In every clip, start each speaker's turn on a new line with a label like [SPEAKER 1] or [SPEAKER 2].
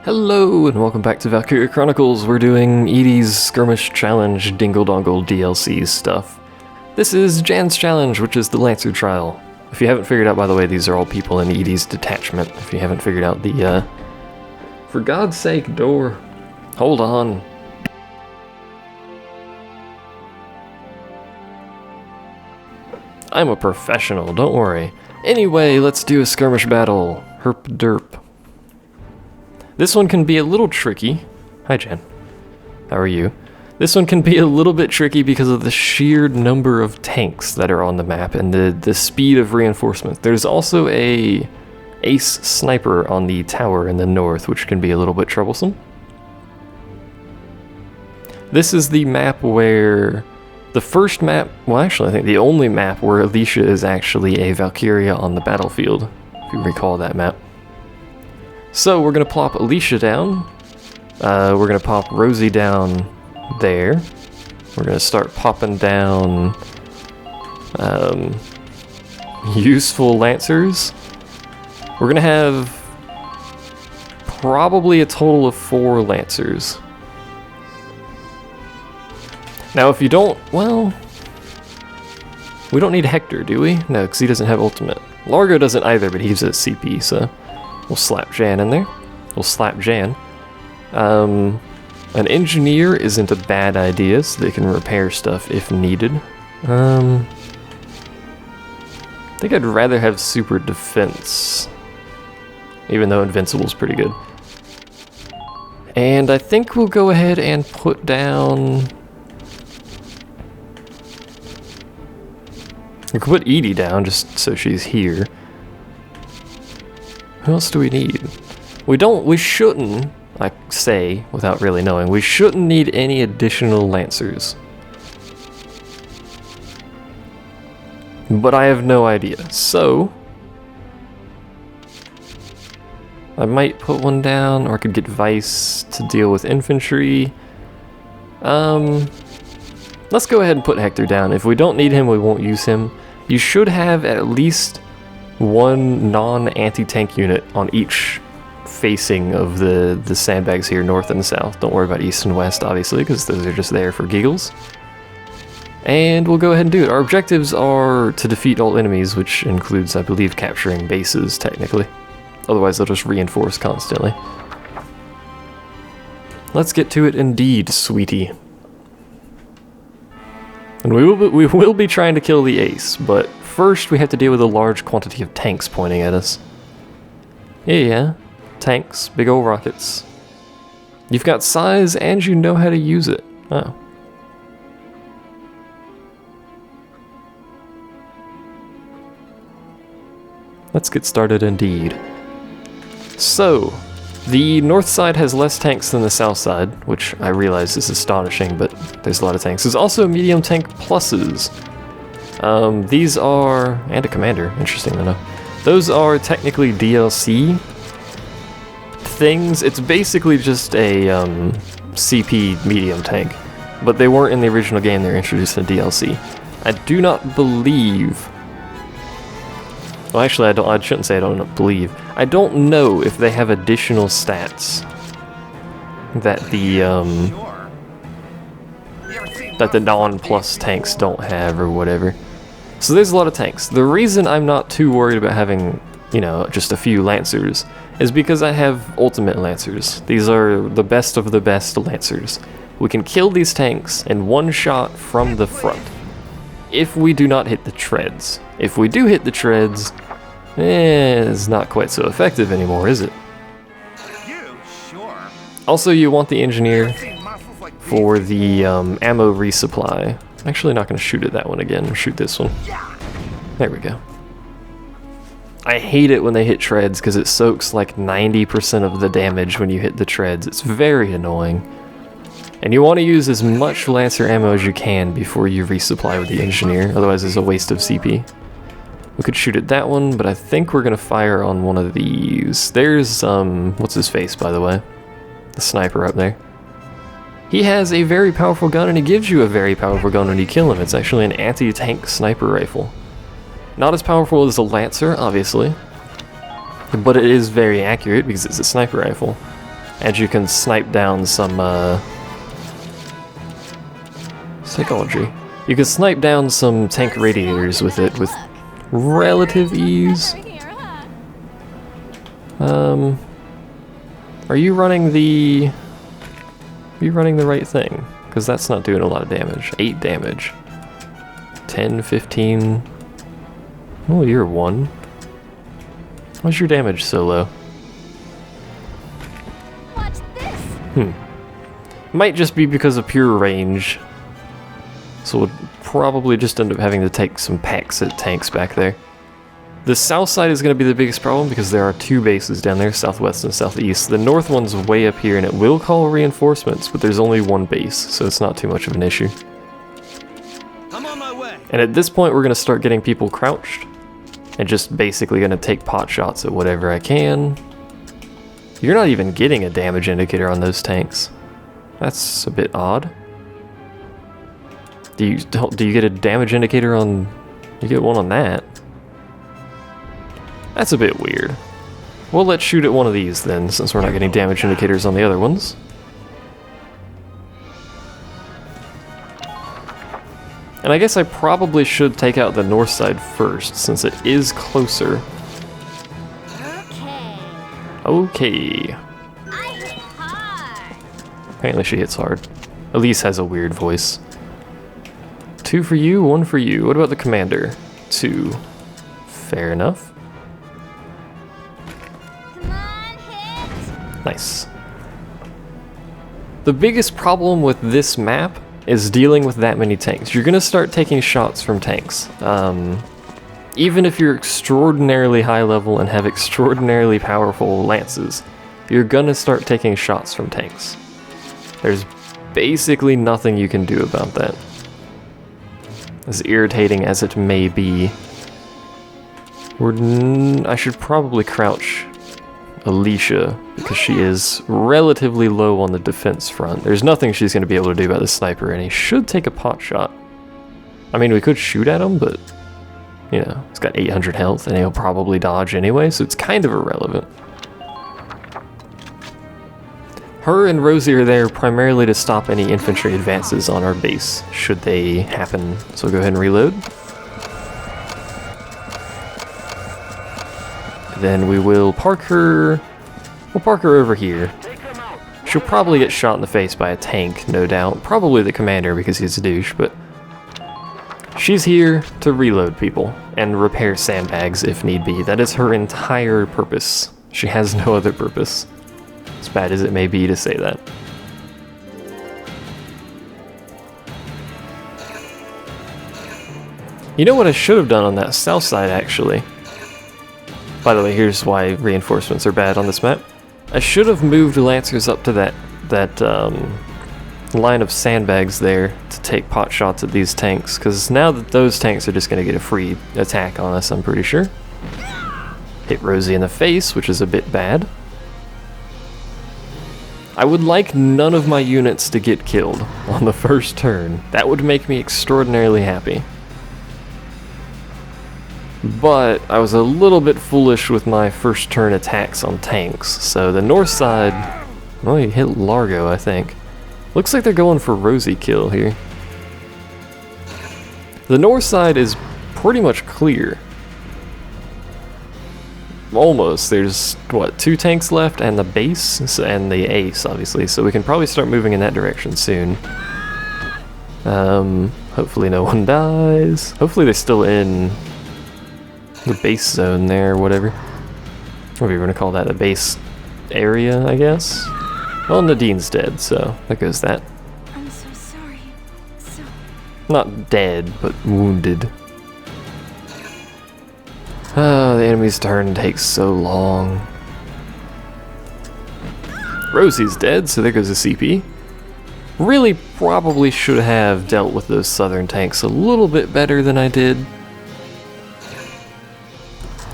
[SPEAKER 1] Hello and welcome back to Valkyria Chronicles. We're doing Edie's Skirmish Challenge Dingle Dongle DLC stuff. This is Jann's challenge, which is the Lancer Trial. If you haven't figured out, by the way, these are all people in Edie's detachment. If you haven't figured out the, For God's sake, door. Hold on. I'm a professional, don't worry. Anyway, let's do a skirmish battle. Herp derp. This one can be a little tricky. Hi, Jann. How are you? This one can be a little bit tricky because of the sheer number of tanks that are on the map and the speed of reinforcements. There's also a ace sniper on the tower in the north, which can be a little bit troublesome. This is the map where... the first map, well actually I think the only map where Alicia is actually a Valkyria on the battlefield, if you recall that map. So we're going to plop Alicia down, we're going to pop Rosie down there, we're going to start popping down useful Lancers. We're going to have probably a total of 4 Lancers. Now if you don't, well, we don't need Hector, do we? No, because he doesn't have ultimate. Largo doesn't either, but he's at CP, so we'll slap Jann in there. We'll slap Jann. An engineer isn't a bad idea, so they can repair stuff if needed. I think I'd rather have super defense, even though invincible's pretty good. And I think we'll go ahead and put down... we can put Edie down just so she's here. Who else do we need? We shouldn't, I say, without really knowing, we shouldn't need any additional Lancers. But I have no idea, so... I might put one down, or I could get Vice to deal with infantry. Let's go ahead and put Hector down. If we don't need him, we won't use him. You should have at least one non-anti-tank unit on each facing of the sandbags here, north and south. Don't worry about east and west, obviously, because those are just there for giggles. And we'll go ahead and do it. Our objectives are to defeat all enemies, which includes, I believe, capturing bases, technically. Otherwise, they'll just reinforce constantly. Let's get to it indeed, sweetie. And we will be trying to kill the ace, but first we have to deal with a large quantity of tanks pointing at us. Yeah, tanks, big old rockets. You've got size and you know how to use it. Oh. Let's get started indeed. So, the north side has less tanks than the south side, which I realize is astonishing, but there's a lot of tanks. There's also medium tank pluses. These are... and a commander, interesting enough. Those are technically DLC things. It's basically just a CP medium tank, but they weren't in the original game, they were introduced in DLC. I do not believe... well, actually, I shouldn't say I don't believe. I don't know if they have additional stats that the non-plus tanks don't have or whatever. So there's a lot of tanks. The reason I'm not too worried about having, you know, just a few Lancers is because I have ultimate Lancers. These are the best of the best Lancers. We can kill these tanks in one shot from the front, if we do not hit the treads. If we do hit the treads, it's not quite so effective anymore, is it? Also, you want the engineer for the ammo resupply. I'm actually not going to shoot at that one again. I'll shoot this one. There we go. I hate it when they hit treads because it soaks like 90% of the damage when you hit the treads. It's very annoying. And you want to use as much Lancer ammo as you can before you resupply with the engineer, otherwise it's a waste of CP. We could shoot at that one, but I think we're going to fire on one of these. There's, what's his face, by the way? The sniper up there. He has a very powerful gun, and he gives you a very powerful gun when you kill him. It's actually an anti-tank sniper rifle. Not as powerful as a Lancer, obviously, but it is very accurate because it's a sniper rifle. And you can snipe down some, psychology. You can snipe down some tank radiators with it with relative ease. Are you running the... Are you running the right thing? Because that's not doing a lot of damage. 8 damage. 10, 15... Oh, you're 1. Why's your damage so low?
[SPEAKER 2] Watch this.
[SPEAKER 1] Might just be because of pure range. So we'll probably just end up having to take some packs at tanks back there. The south side is going to be the biggest problem because there are 2 bases down there, southwest and southeast. The north one's way up here and it will call reinforcements, but there's only 1 base, so it's not too much of an issue.
[SPEAKER 3] I'm on my way.
[SPEAKER 1] And at this point we're going to start getting people crouched and just basically going to take pot shots at whatever I can. You're not even getting a damage indicator on those tanks. That's a bit odd. Do you get a damage indicator on... You get one on that? That's a bit weird. Well, let's shoot at one of these then, since we're not getting damage indicators on the other ones. And I guess I probably should take out the north side first, since it is closer.
[SPEAKER 2] Okay.
[SPEAKER 1] Okay.
[SPEAKER 2] I hit hard.
[SPEAKER 1] Apparently she hits hard. Elise has a weird voice. 2 for you, 1 for you. What about the commander? 2. Fair enough.
[SPEAKER 2] Come on, hit.
[SPEAKER 1] Nice. The biggest problem with this map is dealing with that many tanks. You're gonna start taking shots from tanks. Even if you're extraordinarily high level and have extraordinarily powerful lances, you're gonna start taking shots from tanks. There's basically nothing you can do about that. As irritating as it may be. I should probably crouch Alicia, because she is relatively low on the defense front. There's nothing she's going to be able to do about the sniper, and he should take a pot shot. I mean, we could shoot at him, but, you know, he's got 800 health, and he'll probably dodge anyway, so it's kind of irrelevant. Her and Rosie are there primarily to stop any infantry advances on our base, should they happen. So we'll go ahead and reload. Then we will park her... We'll park her over here. She'll probably get shot in the face by a tank, no doubt. Probably the commander because he's a douche, but... She's here to reload people and repair sandbags if need be. That is her entire purpose. She has no other purpose. As bad as it may be to say that. You know what I should have done on that south side, actually? By the way, here's why reinforcements are bad on this map. I should have moved Lancers up to that line of sandbags there to take pot shots at these tanks, because now that those tanks are just going to get a free attack on us, I'm pretty sure. Hit Rosie in the face, which is a bit bad. I would like none of my units to get killed on the first turn. That would make me extraordinarily happy. But I was a little bit foolish with my first turn attacks on tanks, so the north side... Oh, he hit Largo, I think. Looks like they're going for Rosie kill here. The north side is pretty much clear. Almost. There's, what, 2 tanks left and the base and the ace, obviously, so we can probably start moving in that direction soon. Hopefully no one dies. Hopefully they're still in the base zone there, or whatever. What are we going to call that? The base area, I guess? Well, Nadine's dead, so there goes that.
[SPEAKER 2] I'm so sorry. So...
[SPEAKER 1] Not dead, but wounded. Oh, the enemy's turn takes so long. Rosie's dead, so there goes the CP. Really probably should have dealt with those southern tanks a little bit better than I did.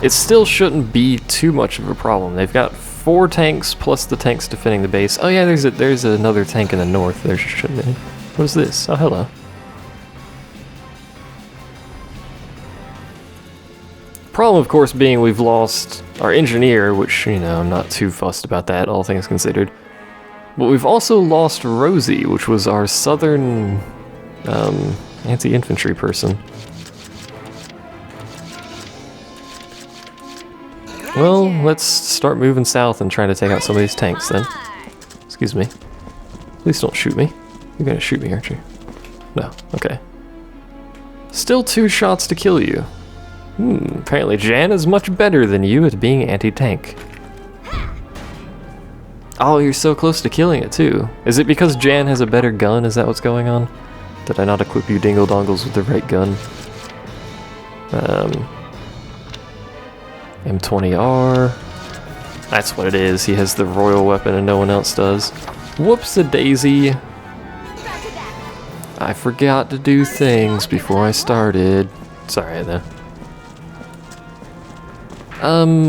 [SPEAKER 1] It still shouldn't be too much of a problem. They've got 4 tanks plus the tanks defending the base. Oh yeah, there's another tank in the north. There shouldn't be. What is this? Oh, hello. Problem, of course, being we've lost our engineer, which, you know, I'm not too fussed about that, all things considered. But we've also lost Rosie, which was our southern anti-infantry person. Well, let's start moving south and trying to take out some of these tanks then. Excuse me. Please don't shoot me. You're gonna shoot me, aren't you? No, okay. Still 2 shots to kill you. Apparently Jann is much better than you at being anti-tank. Oh, you're so close to killing it too. Is it because Jann has a better gun? Is that what's going on? Did I not equip you dingle-dongles with the right gun? M20R. That's what it is. He has the royal weapon and no one else does. Whoops-a-daisy. I forgot to do things before I started. Sorry, though.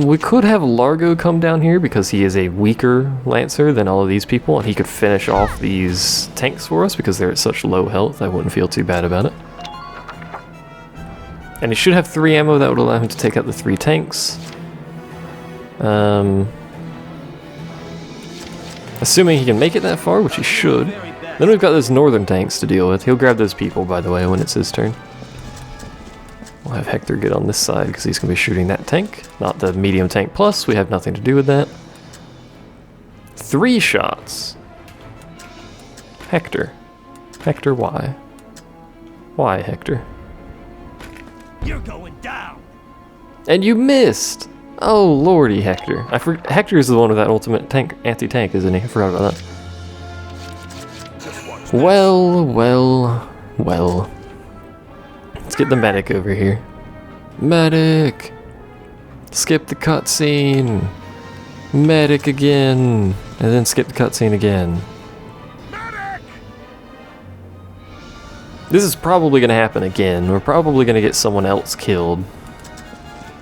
[SPEAKER 1] We could have Largo come down here because he is a weaker Lancer than all of these people, and he could finish off these tanks for us because they're at such low health. I wouldn't feel too bad about it. And he should have 3 ammo that would allow him to take out the 3 tanks. Assuming he can make it that far, which he should. Then we've got those northern tanks to deal with. He'll grab those people, by the way, when it's his turn. We'll have Hector get on this side because he's going to be shooting that tank. Not the medium tank plus. We have nothing to do with that. 3 shots. Hector. Hector, why? Why, Hector?
[SPEAKER 3] You're going down.
[SPEAKER 1] And you missed! Oh lordy, Hector. Hector is the one with that ultimate tank, anti-tank, isn't he? I forgot about that. Well, well, well. Let's get the medic over here. Medic! Skip the cutscene. Medic again. And then skip the cutscene again.
[SPEAKER 3] Medic!
[SPEAKER 1] This is probably going to happen again. We're probably going to get someone else killed.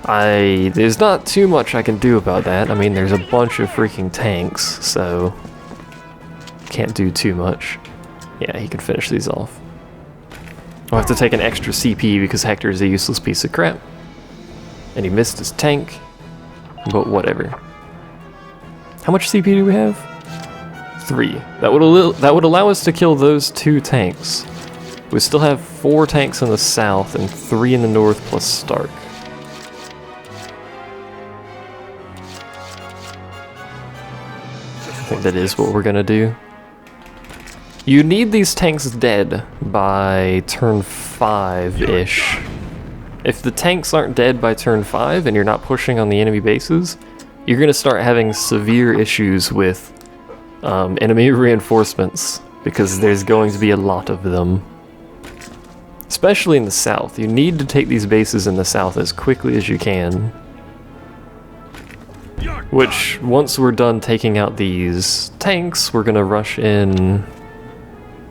[SPEAKER 1] There's not too much I can do about that. I mean, there's a bunch of freaking tanks, so can't do too much. Yeah, he can finish these off. I'll have to take an extra CP because Hector is a useless piece of crap. And he missed his tank, but whatever. How much CP do we have? 3. That would allow us to kill those 2 tanks. We still have 4 tanks in the south and 3 in the north plus Stark. I think that is what we're gonna do. You need these tanks dead by turn 5-ish. If the tanks aren't dead by turn 5 and you're not pushing on the enemy bases, you're gonna start having severe issues with enemy reinforcements because there's going to be a lot of them. Especially in the south. You need to take these bases in the south as quickly as you can. Which, once we're done taking out these tanks, we're gonna rush in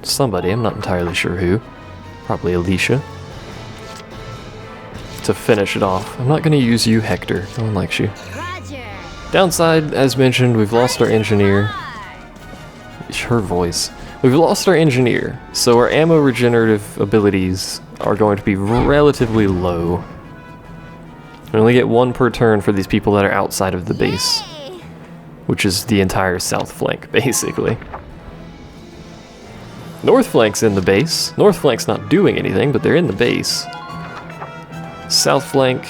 [SPEAKER 1] somebody, I'm not entirely sure who. Probably Alicia. To finish it off. I'm not gonna use you, Hector. No one likes you.
[SPEAKER 2] Roger.
[SPEAKER 1] Downside, as mentioned, we've lost our engineer. Her voice. We've lost our engineer, so our ammo regenerative abilities are going to be relatively low. We only get 1 per turn for these people that are outside of the base,
[SPEAKER 2] Hey.
[SPEAKER 1] which is the entire south flank, basically. North flank's in the base. North flank's not doing anything, but they're in the base. South flank,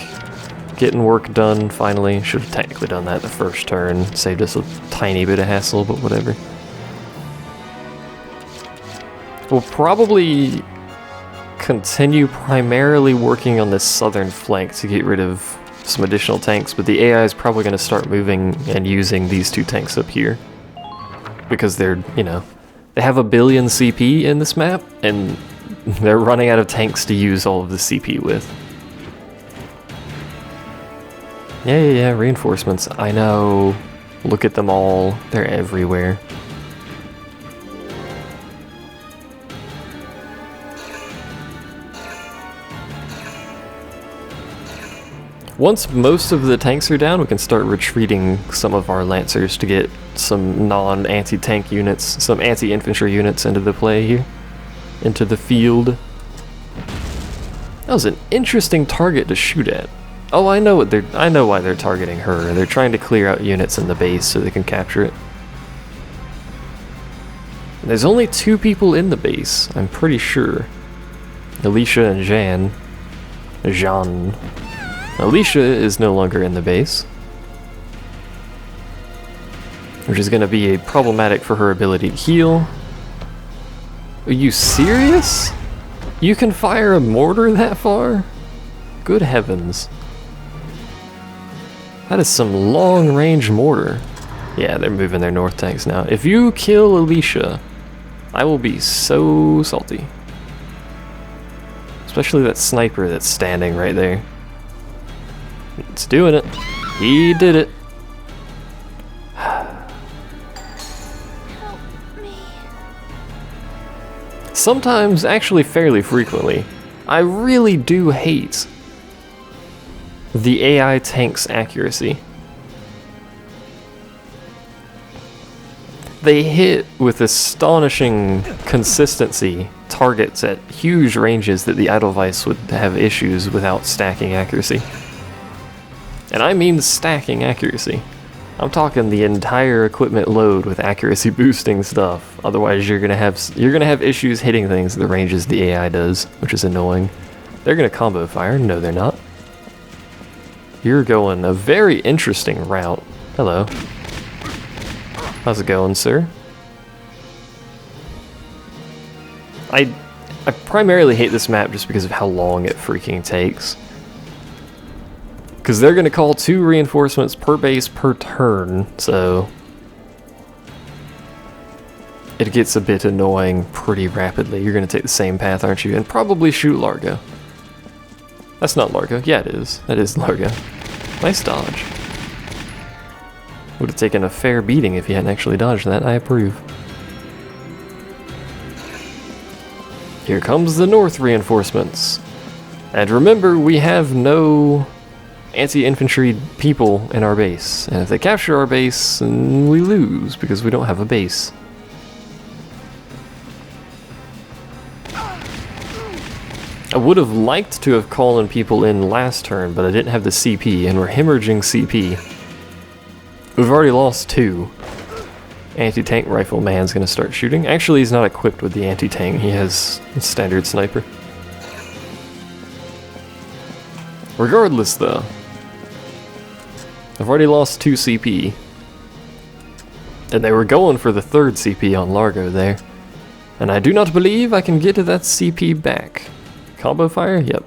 [SPEAKER 1] getting work done, finally. Should have technically done that the first turn. Saved us a tiny bit of hassle, but whatever. We'll probably continue primarily working on this southern flank to get rid of some additional tanks, but the AI is probably going to start moving and using these 2 tanks up here. Because they're, you know, they have 1 billion CP in this map, and they're running out of tanks to use all of the CP with. Yeah, reinforcements. I know. Look at them all. They're everywhere. Once most of the tanks are down, we can start retreating some of our Lancers to get some non-anti-tank units, some anti-infantry units into the play here. Into the field. That was an interesting target to shoot at. Oh, I know why they're targeting her. They're trying to clear out units in the base so they can capture it. There's only 2 people in the base, I'm pretty sure. Alicia and Jann. Alicia is no longer in the base, which is going to be problematic for her ability to heal. Are you serious? You can fire a mortar that far? Good heavens. That is some long-range mortar. Yeah, they're moving their north tanks now. If you kill Alicia, I will be so salty. Especially that sniper that's standing right there. It's doing it. He did it.
[SPEAKER 2] Help me.
[SPEAKER 1] Sometimes, actually fairly frequently, I really do hate the AI tank's accuracy. They hit with astonishing consistency targets at huge ranges that the Edelweiss would have issues without stacking accuracy. And I mean stacking accuracy. I'm talking the entire equipment load with accuracy boosting stuff. Otherwise you're gonna have issues hitting things at the ranges the AI does, which is annoying. They're gonna combo fire. No, they're not. You're going a very interesting route. Hello. How's it going, sir? I primarily hate this map just because of how long it freaking takes. Because they're going to call 2 reinforcements per base per turn, so it gets a bit annoying pretty rapidly. You're going to take the same path, aren't you? And probably shoot Largo. That's not Largo. Yeah, it is. That is Largo. Nice dodge. Would have taken a fair beating if he hadn't actually dodged that. I approve. Here comes the north reinforcements. And remember, we have no anti-infantry people in our base. And if they capture our base, we lose because we don't have a base. I would have liked to have called people in last turn, but I didn't have the CP, and we're hemorrhaging CP. We've already lost 2. Anti-tank rifleman's gonna start shooting. Actually, he's not equipped with the anti-tank. He has a standard sniper. Regardless, though, I've already lost 2 CP. And they were going for the 3rd CP on Largo there. And I do not believe I can get to that CP back. Combo fire? Yep.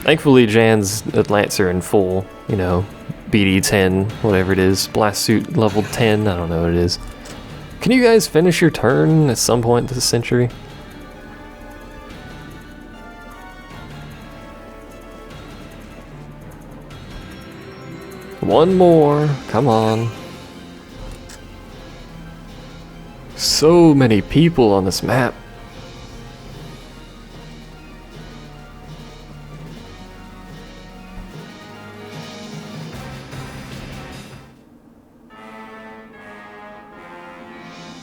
[SPEAKER 1] Thankfully, Jann's Lancer in full, you know, BD 10, whatever it is, blast suit level 10, I don't know what it is. Can you guys finish your turn at some point this century? One more, come on. So many people on this map.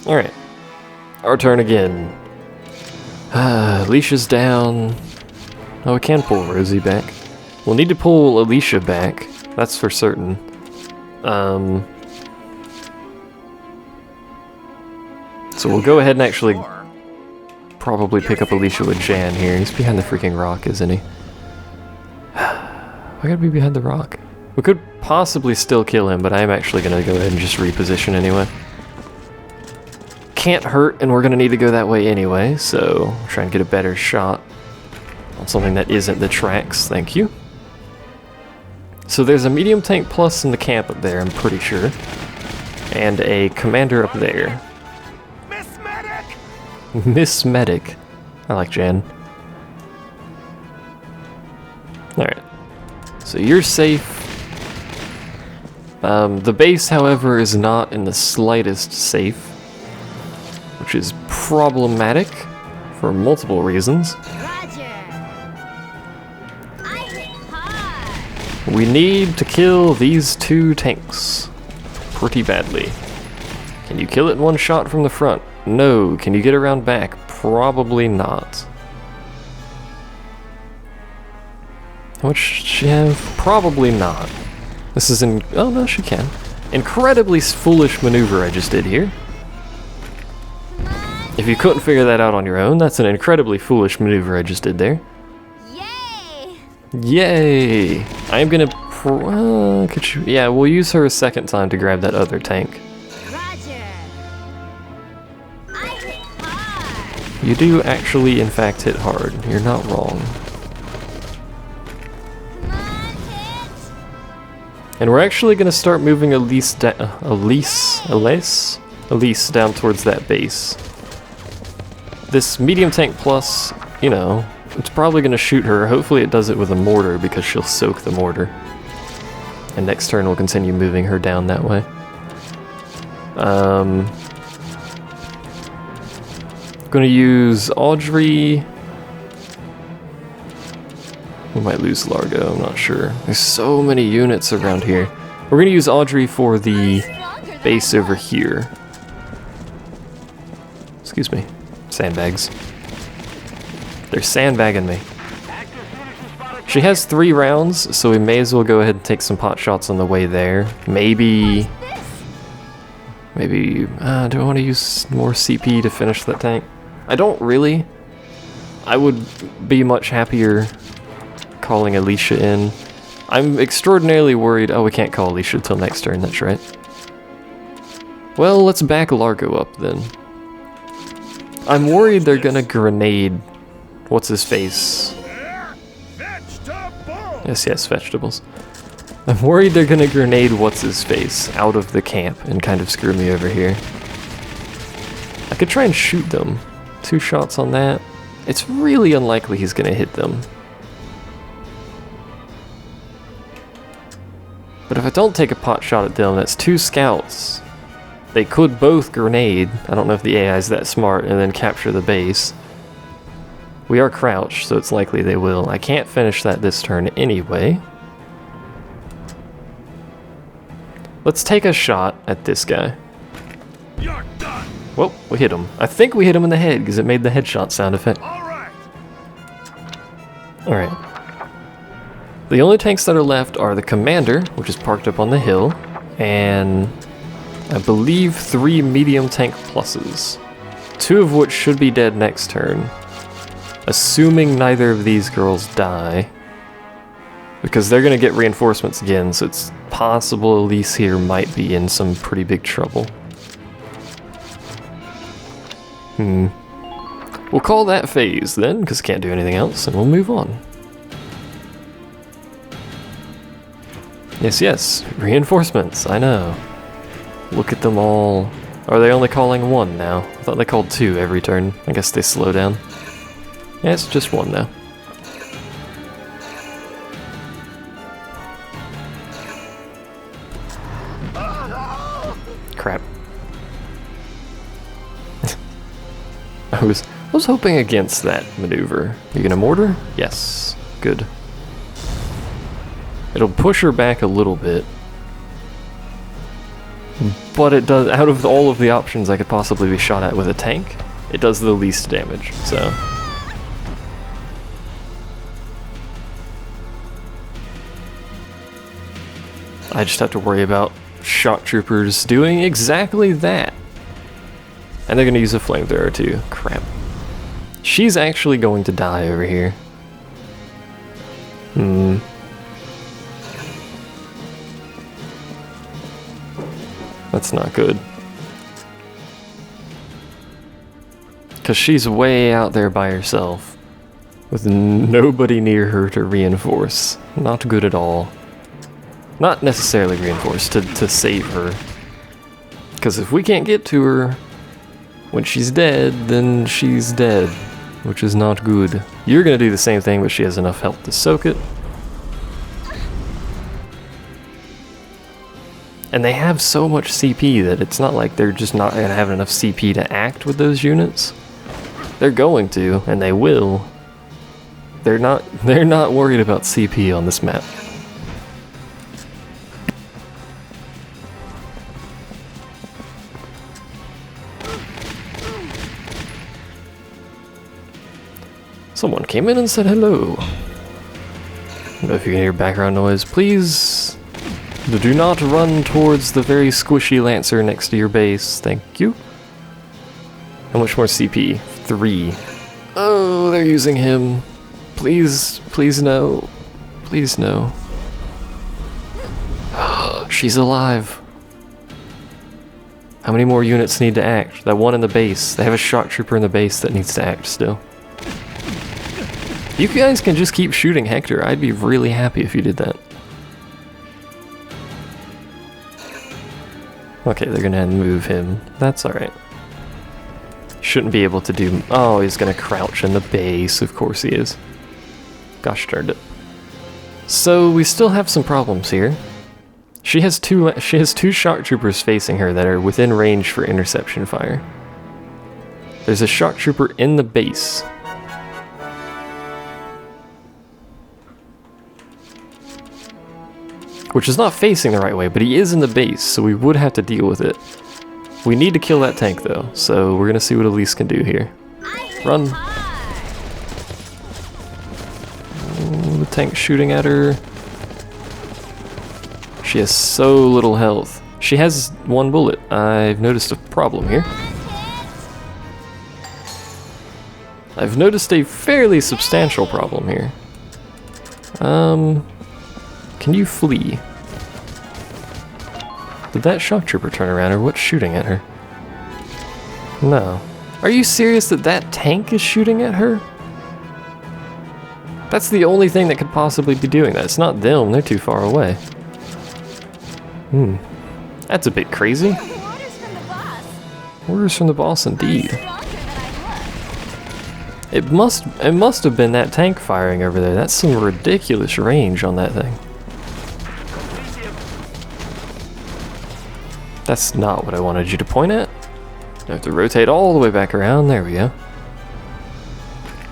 [SPEAKER 1] Alright, our turn again. Alicia's down. Oh, we can pull Rosie back. We'll need to pull Alicia back, that's for certain. So we'll go ahead and actually probably pick up Alicia with Jann here. He's behind the freaking rock, isn't he? Why gotta be behind the rock? We could possibly still kill him, but I am actually gonna go ahead and just reposition anyway. Can't hurt, and we're gonna need to go that way anyway, so I'll try and get a better shot on something that isn't the tracks. Thank you. So there's a medium tank plus in the camp up there, I'm pretty sure, and a commander up there.
[SPEAKER 3] Miss Medic!
[SPEAKER 1] Miss Medic. I like Jann. Alright. So you're safe. The base, however, is not in the slightest safe, which is problematic for multiple reasons.
[SPEAKER 2] Roger. I hit hard.
[SPEAKER 1] We need to kill these 2 tanks pretty badly. Can you kill it in one shot from the front? No. Can you get around back? Probably not. How much should she have? Probably not. This is oh no, she can. Incredibly foolish maneuver I just did here. If you couldn't figure that out on your own, that's an incredibly foolish maneuver I just did there.
[SPEAKER 2] Yay!
[SPEAKER 1] Yay! I am gonna yeah, we'll use her a second time to grab that other tank.
[SPEAKER 2] Roger. I hit hard.
[SPEAKER 1] You do actually, in fact, hit hard. You're not wrong.
[SPEAKER 2] Come on, hit.
[SPEAKER 1] And we're actually gonna start moving Elise down towards that base. This medium tank plus, you know, it's probably gonna shoot her. Hopefully it does it with a mortar because she'll soak the mortar. And next turn we'll continue moving her down that way. Gonna use Audrey. We might lose Largo, I'm not sure. There's so many units around here. We're gonna use Audrey for the base over here. Excuse me. Sandbags. They're sandbagging me. She has 3 rounds, so we may as well go ahead and take some pot shots on the way there. Maybe... do I want to use more CP to finish that tank? I don't really. I would be much happier calling Alicia in. I'm extraordinarily worried... Oh, we can't call Alicia till next turn, that's right. Well, let's back Largo up then. I'm worried they're gonna grenade... What's-his-face? Yes, vegetables. I'm worried they're gonna grenade what's-his-face out of the camp and kind of screw me over here. I could try and shoot them. 2 shots on that. It's really unlikely he's gonna hit them. But if I don't take a pot shot at them, that's 2 scouts. They could both grenade. I don't know if the AI is that smart, and then capture the base. We are crouched, so it's likely they will. I can't finish that this turn anyway. Let's take a shot at this guy.
[SPEAKER 3] You're done.
[SPEAKER 1] Whoa, we hit him. I think we hit him in the head because it made the headshot sound effect.
[SPEAKER 3] Alright.
[SPEAKER 1] Alright. The only tanks that are left are the commander, which is parked up on the hill, and I believe 3 medium tank pluses. 2 of which should be dead next turn. Assuming neither of these girls die. Because they're gonna get reinforcements again, so it's possible Elise here might be in some pretty big trouble. We'll call that phase then, because can't do anything else, and we'll move on. Yes, reinforcements, I know. Look at them all. Are they only calling 1 now? I thought they called 2 every turn. I guess they slow down. Yeah, it's just 1 now. Crap. I was hoping against that maneuver. You gonna mortar? Yes. Good. It'll push her back a little bit. But it does, out of all of the options I could possibly be shot at with a tank, it does the least damage, so... I just have to worry about shock troopers doing exactly that. And they're gonna use a flamethrower too. Crap. She's actually going to die over here. That's not good. Because she's way out there by herself. With nobody near her to reinforce. Not good at all. Not necessarily reinforce, to save her. Because if we can't get to her when she's dead, then she's dead. Which is not good. You're gonna do the same thing, but she has enough health to soak it. And they have so much CP that it's not like they're just not gonna have enough CP to act with those units. They're going to, and they will. They're not worried about CP on this map. Someone came in and said hello. I don't know if you can hear background noise. Please do not run towards the very squishy Lancer next to your base. Thank you. How much more CP? 3. Oh, they're using him. Please, please no. Please no. She's alive. How many more units need to act? That one in the base. They have a shock trooper in the base that needs to act still. You guys can just keep shooting Hector. I'd be really happy if you did that. Okay, they're gonna move him. That's alright. Shouldn't be able to do... Oh, he's gonna crouch in the base. Of course he is. Gosh darn it. So, we still have some problems here. She has two shock troopers facing her that are within range for interception fire. There's a shock trooper in the base. Which is not facing the right way, but he is in the base, so we would have to deal with it. We need to kill that tank though, so we're gonna see what Elise can do here. Run! Oh, the tank's shooting at her. She has so little health. She has 1 bullet. I've noticed a problem here. I've noticed a fairly substantial problem here. Can you flee? Did that shock trooper turn around, or what's shooting at her? No. Are you serious that that tank is shooting at her? That's the only thing that could possibly be doing that. It's not them, they're too far away. That's a bit crazy.
[SPEAKER 2] Orders from the boss.
[SPEAKER 1] Orders from the boss
[SPEAKER 2] I'm
[SPEAKER 1] indeed.
[SPEAKER 2] stronger than I look.
[SPEAKER 1] It must have been that tank firing over there. That's some ridiculous range on that thing. That's not what I wanted you to point at. I have to rotate all the way back around. There we go.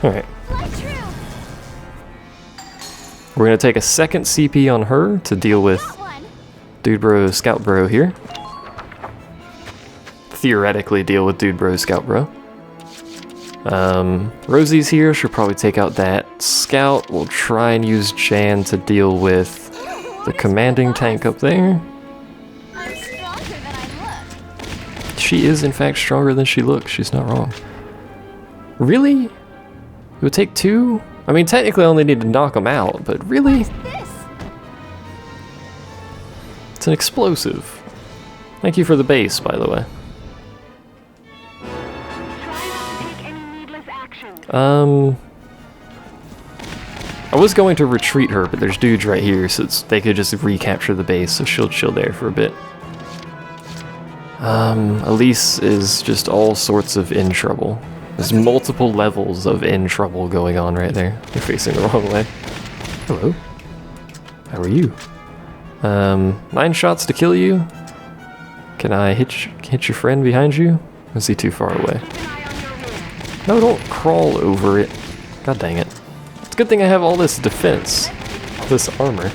[SPEAKER 1] Alright.
[SPEAKER 2] Fly true.
[SPEAKER 1] We're gonna take a second CP on her to deal with
[SPEAKER 2] Got one.
[SPEAKER 1] Dude Bro, Scout Bro here. Theoretically deal with Dude Bro, Scout Bro. Rosie's here, she'll probably take out that Scout. We'll try and use Jann to deal with the commanding tank up there.
[SPEAKER 2] I'm stronger than I look.
[SPEAKER 1] She is in fact stronger than she looks, she's not wrong. Really? It would take 2? I mean, technically I only need to knock them out, but really?
[SPEAKER 2] This.
[SPEAKER 1] It's an explosive. Thank you for the base, by the way. I was going to retreat her, but there's dudes right here, so they could just recapture the base, so she'll chill there for a bit. Elise is just all sorts of in trouble. There's multiple levels of in trouble going on right there. You're facing the wrong way. Hello. How are you? 9 shots to kill you. Can I hit your friend behind you? Or is he too far away? No, don't crawl over it. God dang it. It's a good thing I have all this defense. All this armor.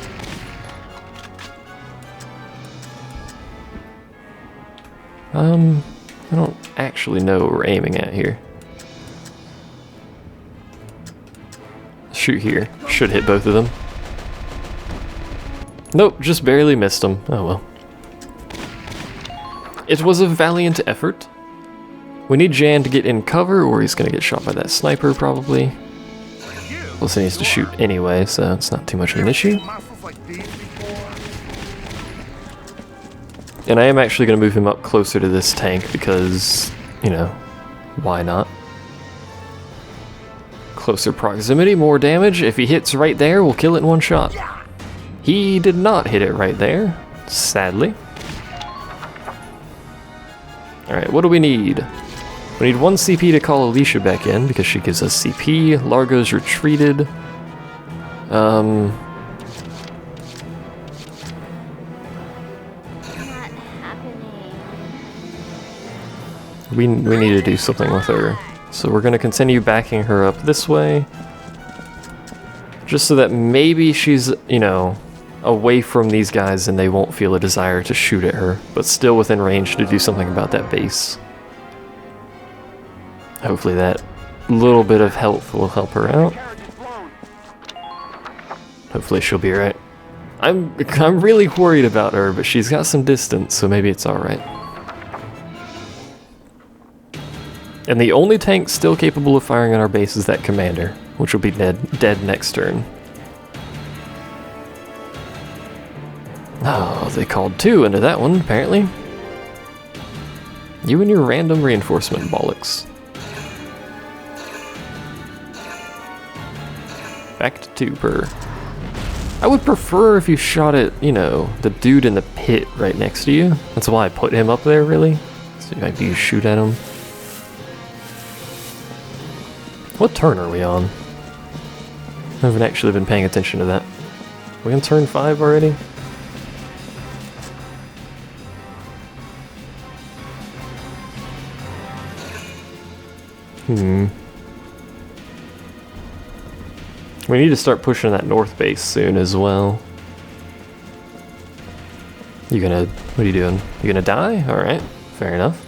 [SPEAKER 1] I don't actually know what we're aiming at here. Shoot here. Should hit both of them. Nope, just barely missed them. Oh well. It was a valiant effort. We need Jann to get in cover, or he's gonna get shot by that sniper, probably. Plus he needs to shoot anyway, so it's not too much of an issue. And I am actually gonna move him up closer to this tank because, you know, why not? Closer proximity, more damage. If he hits right there, we'll kill it in one shot. He did not hit it right there, sadly. Alright, what do we need? We need 1 CP to call Alicia back in, because she gives us CP. Largo's retreated.
[SPEAKER 2] Not happening.
[SPEAKER 1] We need to do something with her. So we're going to continue backing her up this way. Just so that maybe she's, you know, away from these guys and they won't feel a desire to shoot at her, but still within range to do something about that base. Hopefully that little bit of health will help her out. Hopefully she'll be alright. I'm really worried about her, but she's got some distance, so maybe it's alright. And the only tank still capable of firing on our base is that commander, which will be dead next turn. Oh, they called 2 into that one, apparently. You and your random reinforcement bollocks. Back to 2 per. I would prefer if you shot at, you know, the dude in the pit right next to you. That's why I put him up there, really. So maybe you shoot at him. What turn are we on? I haven't actually been paying attention to that. We're on turn 5 already? We need to start pushing that north base soon as well. What are you doing? You gonna die? Alright, fair enough.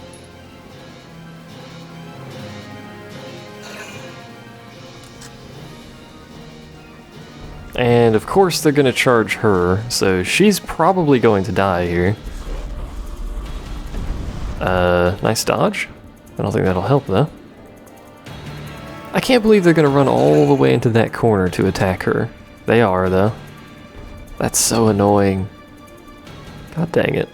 [SPEAKER 1] And of course they're gonna charge her, so she's probably going to die here. Nice dodge. I don't think that'll help though. I can't believe they're gonna run all the way into that corner to attack her. They are though. That's so annoying. God dang it.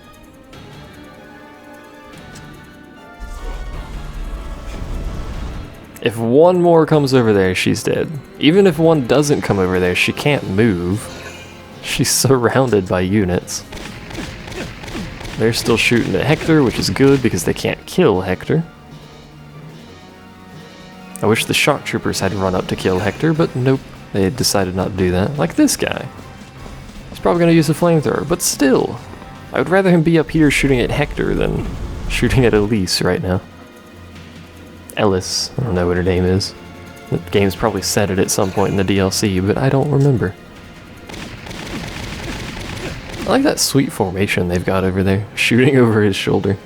[SPEAKER 1] If one more comes over there, she's dead. Even if one doesn't come over there, she can't move. She's surrounded by units. They're still shooting at Hector, which is good because they can't kill Hector. I wish the shock troopers had run up to kill Hector, but nope, they decided not to do that. Like this guy. He's probably going to use a flamethrower, but still. I would rather him be up here shooting at Hector than shooting at Elise right now. Ellis, I don't know what her name is. The game's probably said it at some point in the DLC, but I don't remember. I like that sweet formation they've got over there, shooting over his shoulder.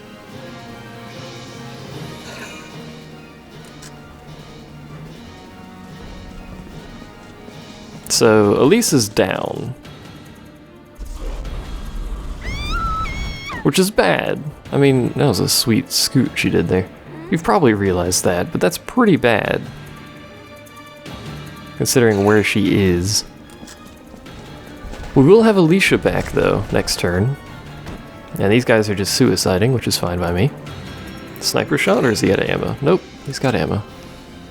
[SPEAKER 1] So, Elise is down. Which is bad. I mean, that was a sweet scoot she did there. You've probably realized that, but that's pretty bad. Considering where she is. We will have Alicia back, though, next turn. And these guys are just suiciding, which is fine by me. Sniper shot, or is he out of ammo? Nope, he's got ammo.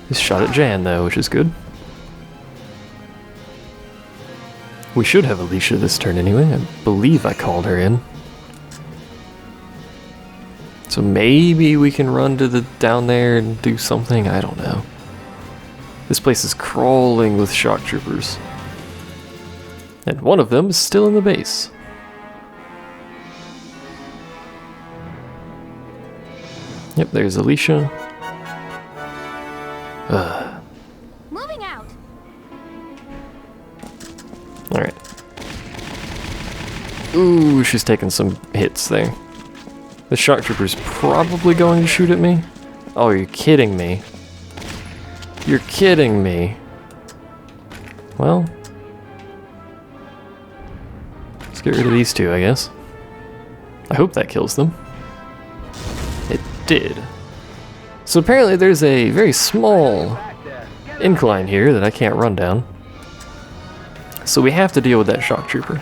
[SPEAKER 1] He's shot at Jann, though, which is good. We should have Alicia this turn anyway. I believe I called her in. So maybe we can run to the down there and do something? I don't know. This place is crawling with shock troopers. And one of them is still in the base. Yep, there's Alicia.
[SPEAKER 2] Moving out.
[SPEAKER 1] Alright. Ooh, she's taking some hits there. The shock trooper's probably going to shoot at me. Oh, you're kidding me. You're kidding me. Well, let's get rid of these two, I guess. I hope that kills them. It did. So apparently there's a very small incline here that I can't run down. So we have to deal with that shock trooper.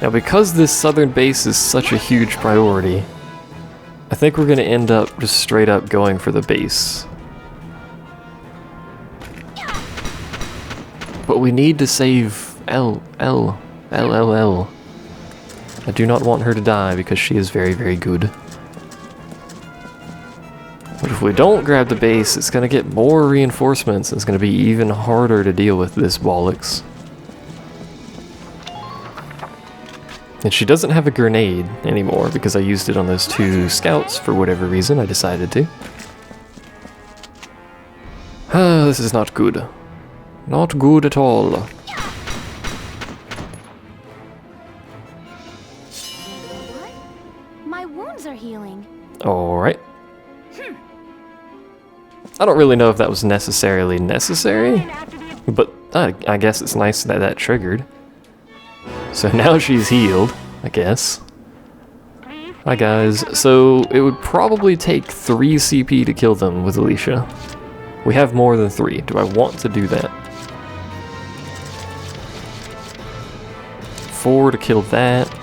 [SPEAKER 1] Now, because this southern base is such a huge priority, I think we're going to end up just straight up going for the base. But we need to save L. I do not want her to die because she is very, very good. But if we don't grab the base, it's going to get more reinforcements. It's going to be even harder to deal with this bollocks. And she doesn't have a grenade anymore because I used it on those two scouts for whatever reason I decided to. This is not good. Not good at all.
[SPEAKER 2] What? My wounds are healing.
[SPEAKER 1] Alright. I don't really know if that was necessarily necessary, but I guess it's nice that that triggered. So now she's healed, I guess. Hi guys, so it would probably take 3 CP to kill them with Alicia. We have more than 3. Do I want to do that? 4 to kill that.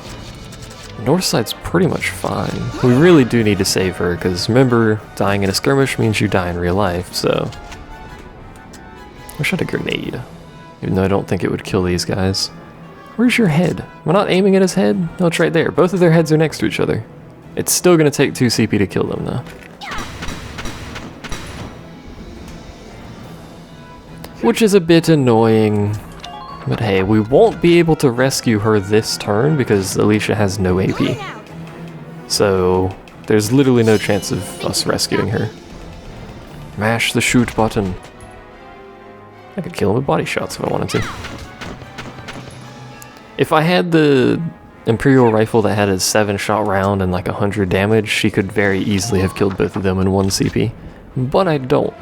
[SPEAKER 1] North side's pretty much fine. We really do need to save her, because remember, dying in a skirmish means you die in real life, so... I wish I had a grenade, even though I don't think it would kill these guys. Where's your head? Am I not aiming at his head? No, it's right there. Both of their heads are next to each other. It's still going to take 2 CP to kill them, though. Which is a bit annoying. But hey, we won't be able to rescue her this turn because Alicia has no AP. So, there's literally no chance of us rescuing her. Mash the shoot button. I could kill him with body shots if I wanted to. If I had the Imperial rifle that had a 7-shot round and like 100 damage, she could very easily have killed both of them in 1 CP. But I don't.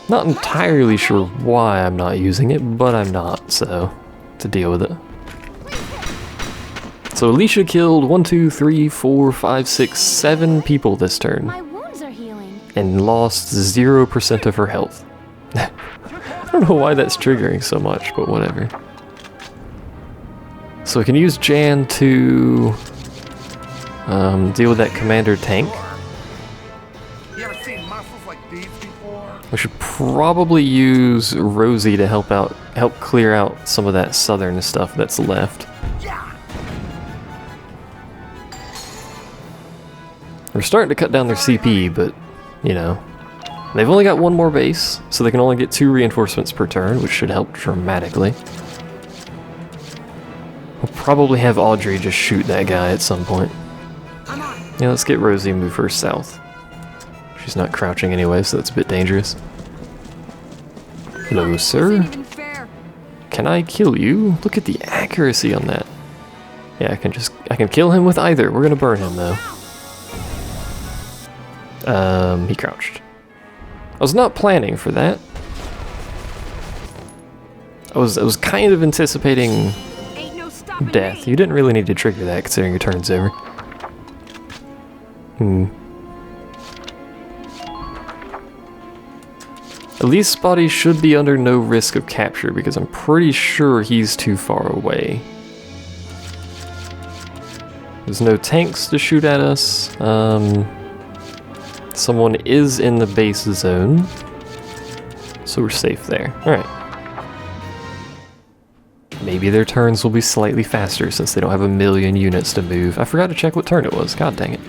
[SPEAKER 1] Not entirely sure why I'm not using it, but I'm not, so to deal with it. So Alicia killed 1, 2, 3, 4, 5, 6, 7 people this turn.
[SPEAKER 2] My wounds are healing.
[SPEAKER 1] And lost 0% of her health. I don't know why that's triggering so much, but whatever. So we can use Jann to deal with that commander tank.
[SPEAKER 3] You ever seen muscles like these before?
[SPEAKER 1] We should probably use Rosie to help clear out some of that southern stuff that's left. We're starting to cut down their CP, but, you know, they've only got 1 more base, so they can only get 2 reinforcements per turn, which should help dramatically. We'll probably have Audrey just shoot that guy at some point. Yeah, let's get Rosie and move her south. She's not crouching anyway, so that's a bit dangerous. Hello, sir. Can I kill you? Look at the accuracy on that. Yeah, I can kill him with either. We're gonna burn him though. He crouched. I was not planning for that. I was kind of anticipating death. You didn't really need to trigger that considering your turn's over. At least Spotty should be under no risk of capture because I'm pretty sure he's too far away. There's no tanks to shoot at us. Someone is in the base zone, so we're safe there. Alright. Maybe their turns will be slightly faster since they don't have a million units to move. I forgot to check what turn it was. God dang it.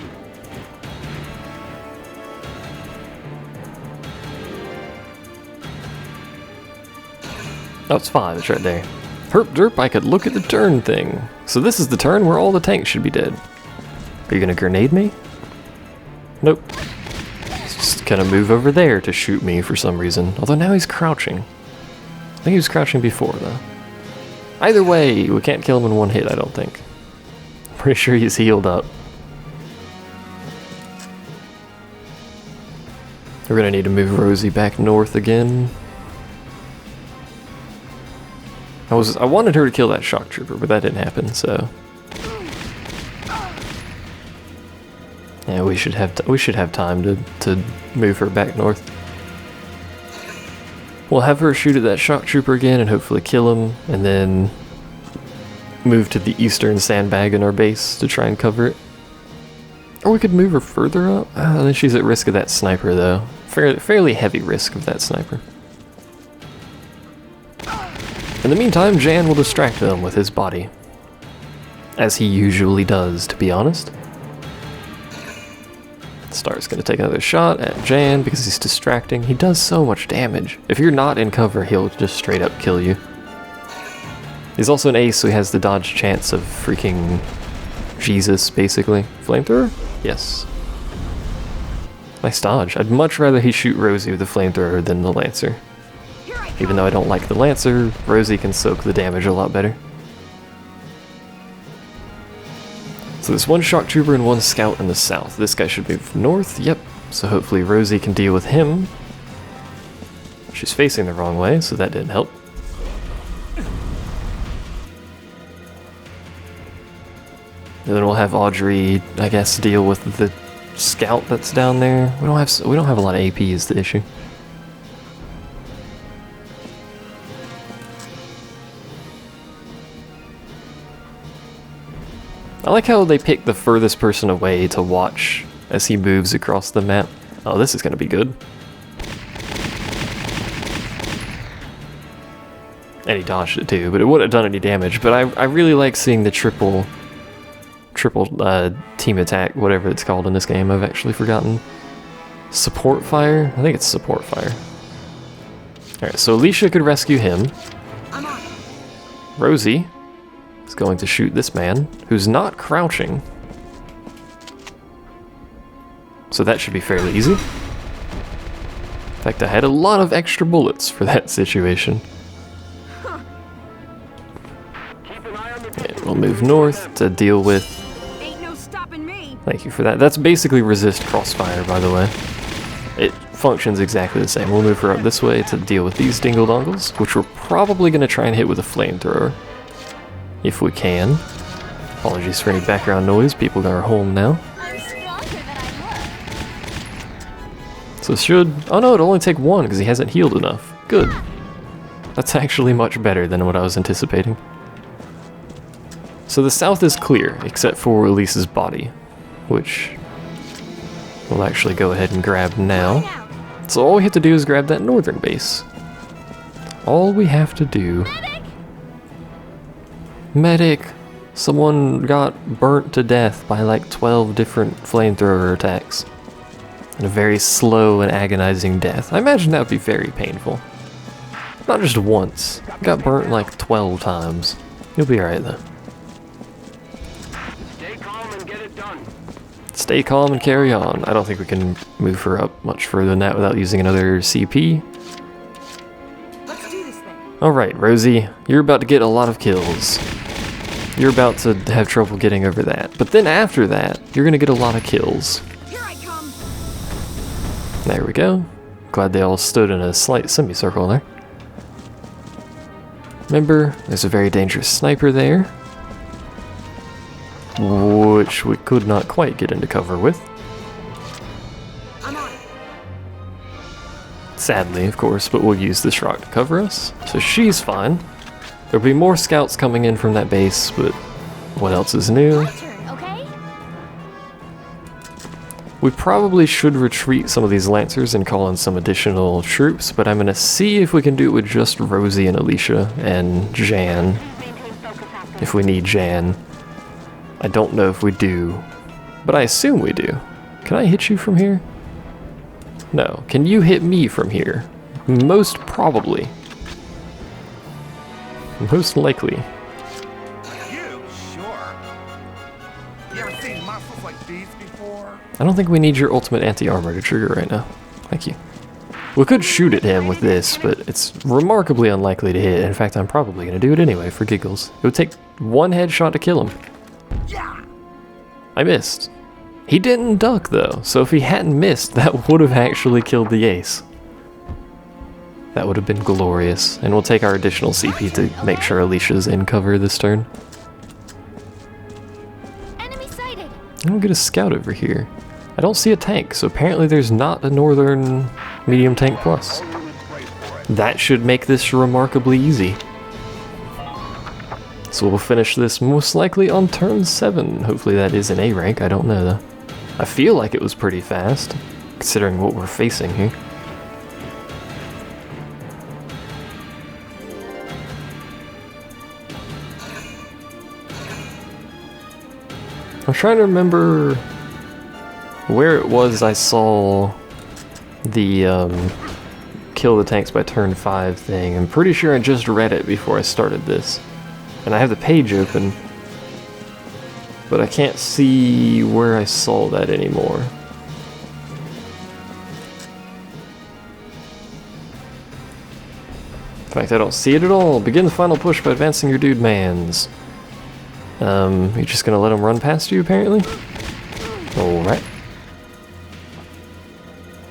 [SPEAKER 1] Oh, it's 5. It's right there. Herp derp, I could look at the turn thing. So this is the turn where all the tanks should be dead. Are you gonna grenade me? Nope. He's just gonna move over there to shoot me for some reason. Although now he's crouching. I think he was crouching before, though. Either way, we can't kill him in 1 hit, I don't think. I'm pretty sure he's healed up. We're gonna need to move Rosie back north again. I wanted her to kill that shock trooper, but that didn't happen, so... Yeah, we should have time to move her back north. We'll have her shoot at that shock trooper again and hopefully kill him, and then move to the eastern sandbag in our base to try and cover it. Or we could move her further up. Then she's at risk of that sniper, though. Fairly heavy risk of that sniper. In the meantime, Jann will distract them with his body. As he usually does, to be honest. Star's gonna take another shot at Jann because he's distracting. He does so much damage. If you're not in cover, he'll just straight up kill you. He's also an ace, so he has the dodge chance of freaking Jesus, basically. Flamethrower? Yes. Nice dodge. I'd much rather he shoot Rosie with the flamethrower than the Lancer. Even though I don't like the Lancer, Rosie can soak the damage a lot better. So there's 1 shock trooper and 1 scout in the south. This guy should move north, yep. So hopefully Rosie can deal with him. She's facing the wrong way, so that didn't help. And then we'll have Audrey, I guess, deal with the scout that's down there. We don't have a lot of AP is the issue. I like how they pick the furthest person away to watch as he moves across the map. Oh, this is gonna be good. And he dodged it too, but it wouldn't have done any damage. But I really like seeing the triple team attack, whatever it's called in this game. I've actually forgotten. Support fire? I think it's support fire. Alright, so Alicia could rescue him. Rosie is going to shoot this man, who's not crouching. So that should be fairly easy. In fact, I had a lot of extra bullets for that situation. And we'll move north to deal with... Thank you for that. That's basically resist crossfire, by the way. It functions exactly the same. We'll move her up this way to deal with these dingle-dongles, which we're probably going to try and hit with a flamethrower. If we can. Apologies for any background noise, people are home now. So should... Oh no, it'll only take one because he hasn't healed enough. Good. That's actually much better than what I was anticipating. So the south is clear, except for Elise's body, which we'll actually go ahead and grab now. So all we have to do is grab that northern base. All we have to do... Medic! Someone got burnt to death by like 12 different flamethrower attacks. And a very slow and agonizing death. I imagine that would be very painful. Not just once. Got burnt like 12 times. You'll be alright though.
[SPEAKER 4] Stay calm and get it done.
[SPEAKER 1] Stay calm and carry on. I don't think we can move her up much further than that without using another CP.
[SPEAKER 2] Let's do this thing.
[SPEAKER 1] Alright, Rosie, you're about to get a lot of kills. You're about to have trouble getting over that. But then after that, you're gonna get a lot of kills.
[SPEAKER 2] Here I come.
[SPEAKER 1] There we go. Glad they all stood in a slight semicircle there. Remember, there's a very dangerous sniper there, which we could not quite get into cover with.
[SPEAKER 2] I'm on it.
[SPEAKER 1] Sadly, of course, but we'll use this rock to cover us. So she's fine. There'll be more scouts coming in from that base, but what else is new?
[SPEAKER 2] My turn, okay?
[SPEAKER 1] We probably should retreat some of these lancers and call in some additional troops, but I'm gonna see if we can do it with just Rosie and Alicia and Jann. If we need Jann. I don't know if we do, but I assume we do. Can I hit you from here? No. Can you hit me from here? Most probably. Most likely.
[SPEAKER 3] You? Sure. You ever seen muscles like these before?
[SPEAKER 1] I don't think we need your ultimate anti-armor to trigger right now. Thank you. We could shoot at him with this, but it's remarkably unlikely to hit. In fact, I'm probably going to do it anyway for giggles. It would take one headshot to kill him.
[SPEAKER 3] Yeah.
[SPEAKER 1] I missed. He didn't duck though, so if he hadn't missed, that would have actually killed the ace. That would have been glorious. And we'll take our additional CP to make sure Alicia's in cover this turn.
[SPEAKER 2] Enemy sighted.
[SPEAKER 1] I don't get a scout over here. I don't see a tank, so apparently there's not a northern medium tank plus. That should make this remarkably easy. So we'll finish this most likely on turn 7. Hopefully that is an A rank, I don't know though. I feel like it was pretty fast, considering what we're facing here. I'm trying to remember where it was I saw the kill the tanks by turn 5 thing. I'm pretty sure I just read it before I started this. And I have the page open, but I can't see where I saw that anymore. In fact, I don't see it at all. Begin the final push by advancing your dude mans. You're just gonna let him run past you, apparently? Alright.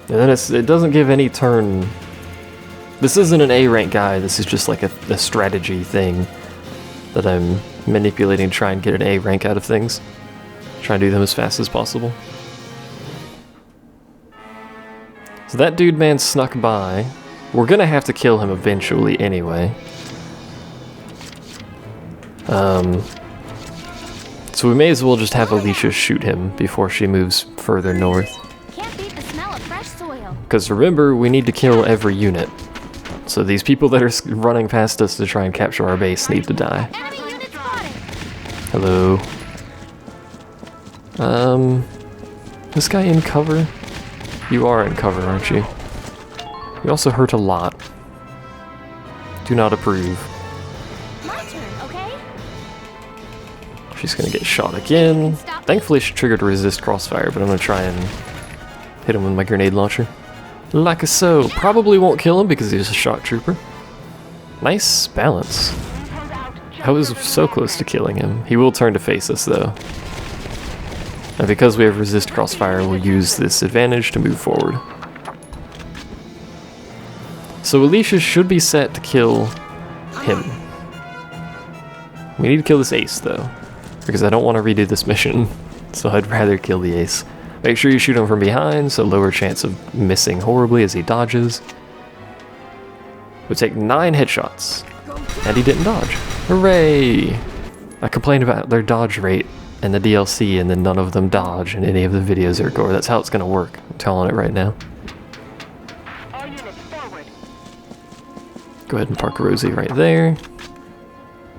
[SPEAKER 1] And then it doesn't give any turn... This isn't an A rank guy, this is just like a strategy thing that I'm manipulating to try and get an A rank out of things. Try and do them as fast as possible. So that dude man snuck by. We're gonna have to kill him eventually anyway. So we may as well just have Alicia shoot him before she moves further north.
[SPEAKER 2] Can't beat the smell of fresh soil.
[SPEAKER 1] Because remember, we need to kill every unit. So these people that are running past us to try and capture our base need to die.
[SPEAKER 2] Enemy unit spotted.
[SPEAKER 1] Hello. This guy in cover? You are in cover, aren't you? You also hurt a lot. Do not approve.
[SPEAKER 2] My turn, okay?
[SPEAKER 1] She's gonna get shot again. Thankfully she triggered resist crossfire, but I'm gonna try and hit him with my grenade launcher. Like so. Probably won't kill him because he's a shock trooper. Nice balance. I was so close to killing him. He will turn to face us though. And because we have resist crossfire, we'll use this advantage to move forward. So Alicia should be set to kill him. We need to kill this ace though, because I don't want to redo this mission, so I'd rather kill the ace. Make sure you shoot him from behind, so lower chance of missing horribly as he dodges. Would take 9 headshots, and he didn't dodge. Hooray! I complained about their dodge rate and the DLC, and then none of them dodge in any of the videos I record. That's how it's gonna work. I'm telling it right now. Go ahead and park Rosie right there.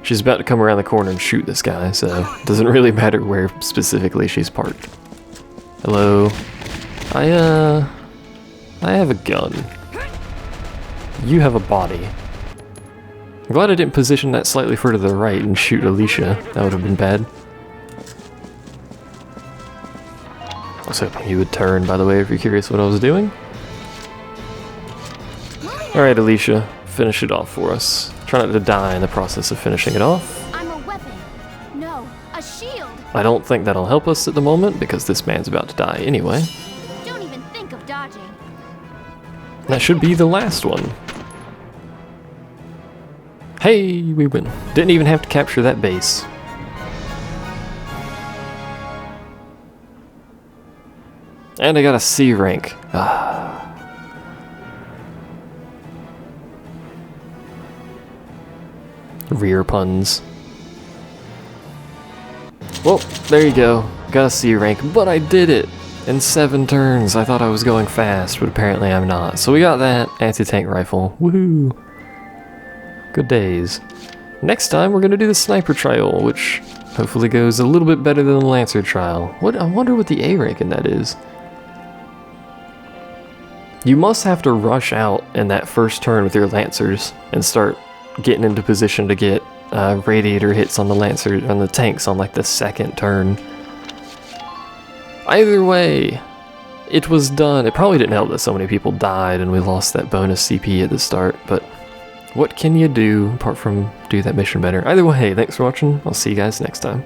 [SPEAKER 1] She's about to come around the corner and shoot this guy, so it doesn't really matter where specifically she's parked. Hello. I have a gun. You have a body. I'm glad I didn't position that slightly further to the right and shoot Alicia. That would have been bad. I was hoping you would turn, by the way, if you're curious what I was doing. Alright, Alicia. Finish it off for us. Try not to die in the process of finishing it off.
[SPEAKER 2] I'm a weapon. No, a shield.
[SPEAKER 1] I don't think that'll help us at the moment because this man's about to die anyway.
[SPEAKER 2] Don't even think of dodging.
[SPEAKER 1] That should be the last one. Hey, we win. Didn't even have to capture that base. And I got a C rank. Rear puns. Well, there you go. Got a C rank, but I did it in 7 turns. I thought I was going fast, but apparently I'm not. So we got that anti-tank rifle. Woohoo! Good days. Next time we're gonna do the sniper trial, which hopefully goes a little bit better than the lancer trial. I wonder what the A rank in that is. You must have to rush out in that first turn with your lancers and start getting into position to get radiator hits on the lancer on the tanks on like the 2nd turn. Either way, it was done. It probably didn't help that so many people died and we lost that bonus CP at the start, but what can you do apart from do that mission better? Either way, thanks for watching. I'll see you guys next time.